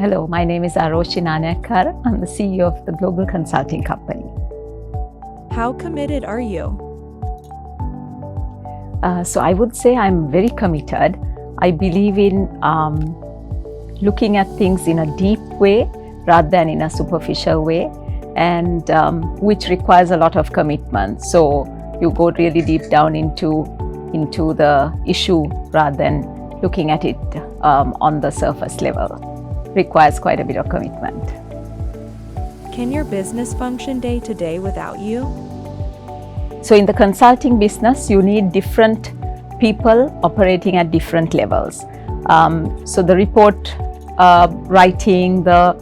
Hello, my name is Aroshi Nanayakkara. I'm the CEO of the global consulting company. How committed are you? So I would say I'm very committed. I believe in looking at things in a deep way rather than in a superficial way, and which requires a lot of commitment. So you go really deep down into the issue rather than looking at it on the surface level. Requires quite a bit of commitment. Can your business function day to day without you? So in the consulting business, you need different people operating at different levels. So the report writing, the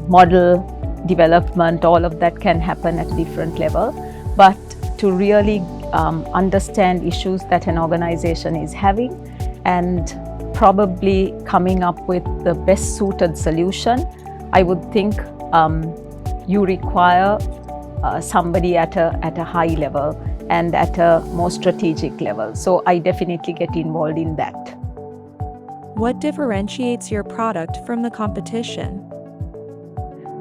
model development, all of that can happen at a different level. But to really understand issues that an organization is having and probably coming up with the best suited solution, I would think you require somebody at a high level and at a more strategic level. So I definitely get involved in that. What differentiates your product from the competition?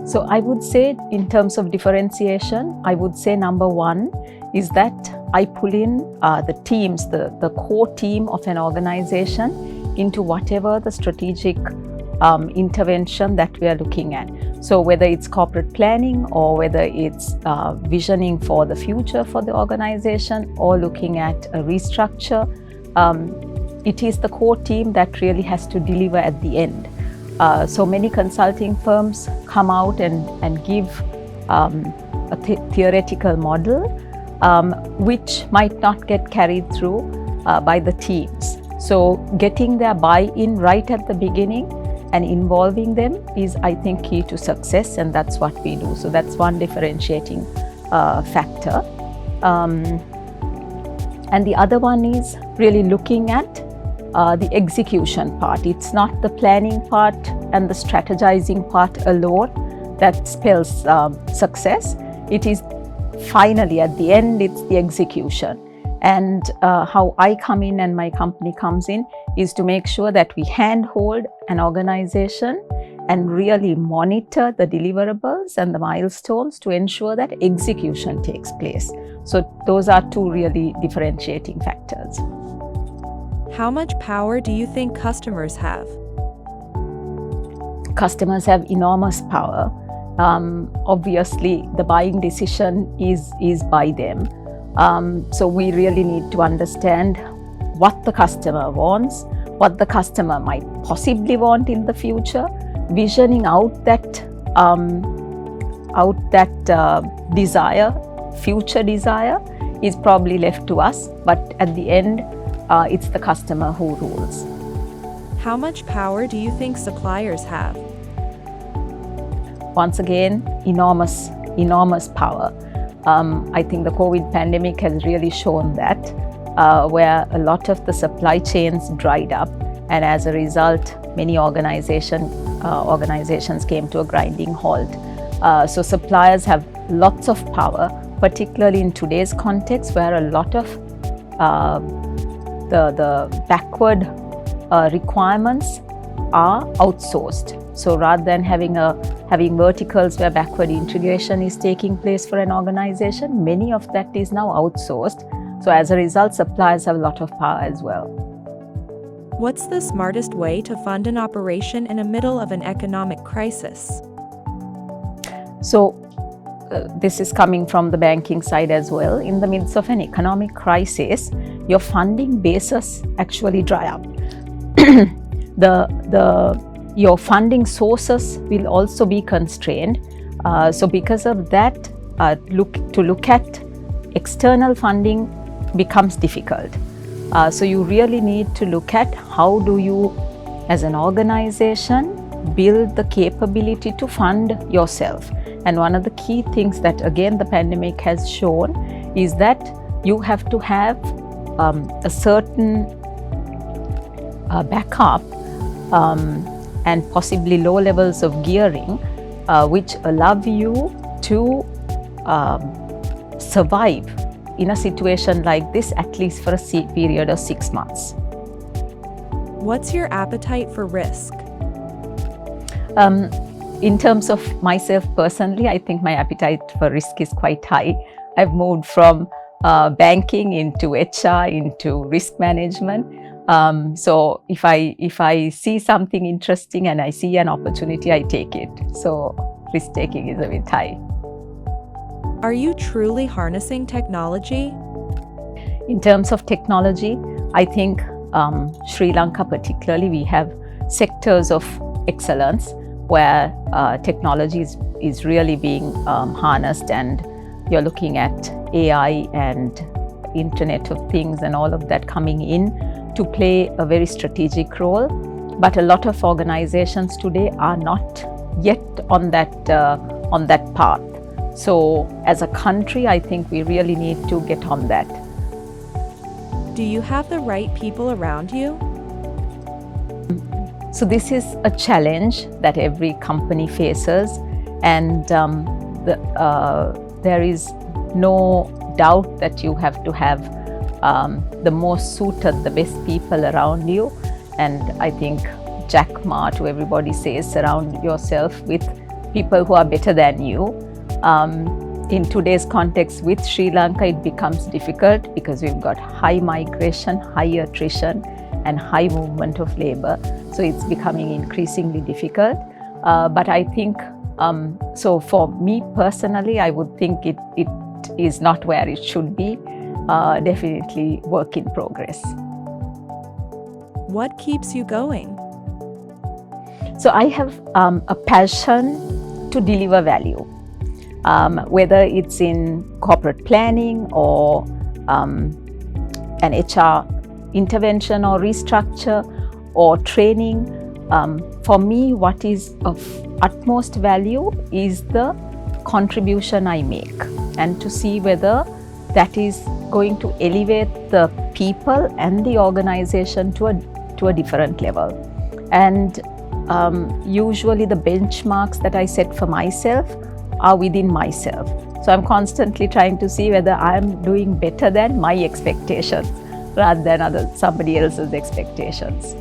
So I would say in terms of differentiation, I would say number one is that I pull in the teams, the core team of an organization into whatever the strategic intervention that we are looking at. So whether it's corporate planning or whether it's visioning for the future for the organization or looking at a restructure, it is the core team that really has to deliver at the end. So many consulting firms come out and give a theoretical model which might not get carried through by the teams. So getting their buy-in right at the beginning and involving them is, I think, key to success, and that's what we do. So that's one differentiating factor. And the other one is really looking at the execution part. It's not the planning part and the strategizing part alone that spells success. It is finally, at the end, it's the execution. And how I come in and my company comes in is to make sure that we handhold an organization and really monitor the deliverables and the milestones to ensure that execution takes place. So those are two really differentiating factors. How much power do you think customers have? Customers have enormous power. Obviously, the buying decision is by them. So we really need to understand what the customer wants, what the customer might possibly want in the future. Visioning out that future desire is probably left to us, but at the end, it's the customer who rules. How much power do you think suppliers have? Once again, enormous power. I think the COVID pandemic has really shown that, where a lot of the supply chains dried up, and as a result, many organizations came to a grinding halt. So suppliers have lots of power, particularly in today's context, where a lot of the backward requirements are outsourced. So rather than having verticals where backward integration is taking place for an organization, many of that is now outsourced. So as a result, suppliers have a lot of power as well. What's the smartest way to fund an operation in the middle of an economic crisis? So this is coming from the banking side as well. In the midst of an economic crisis, your funding bases actually dry up. Your funding sources will also be constrained. So because of that, to look at external funding becomes difficult. So you really need to look at how do you, as an organization, build the capability to fund yourself. And one of the key things that, again, the pandemic has shown is that you have to have a certain backup and possibly low levels of gearing, which allow you to survive in a situation like this, at least for a period of 6 months. What's your appetite for risk? In terms of myself personally, I think my appetite for risk is quite high. I've moved from banking into HR, into risk management. So if I see something interesting and I see an opportunity, I take it. So risk taking is a bit high. Are you truly harnessing technology? In terms of technology, I think Sri Lanka particularly, we have sectors of excellence where technology is really being harnessed, and you're looking at AI and Internet of Things and all of that coming in to play a very strategic role. But a lot of organizations today are not yet on that path. So as a country, I think we really need to get on that. Do you have the right people around you? So this is a challenge that every company faces, and there is no doubt that you have to have the most suited, the best people around you. And I think Jack Ma to everybody says, surround yourself with people who are better than you. In today's context with Sri Lanka, it becomes difficult because we've got high migration, high attrition, and high movement of labor. So it's becoming increasingly difficult. But I think, so for me personally, I would think it is not where it should be. Definitely work in progress. What keeps you going? So I have a passion to deliver value. Whether it's in corporate planning or an HR intervention or restructure or training. For me, what is of utmost value is the contribution I make, and to see whether that is going to elevate the people and the organization to a different level. And usually the benchmarks that I set for myself are within myself. So I'm constantly trying to see whether I'm doing better than my expectations rather than somebody else's expectations.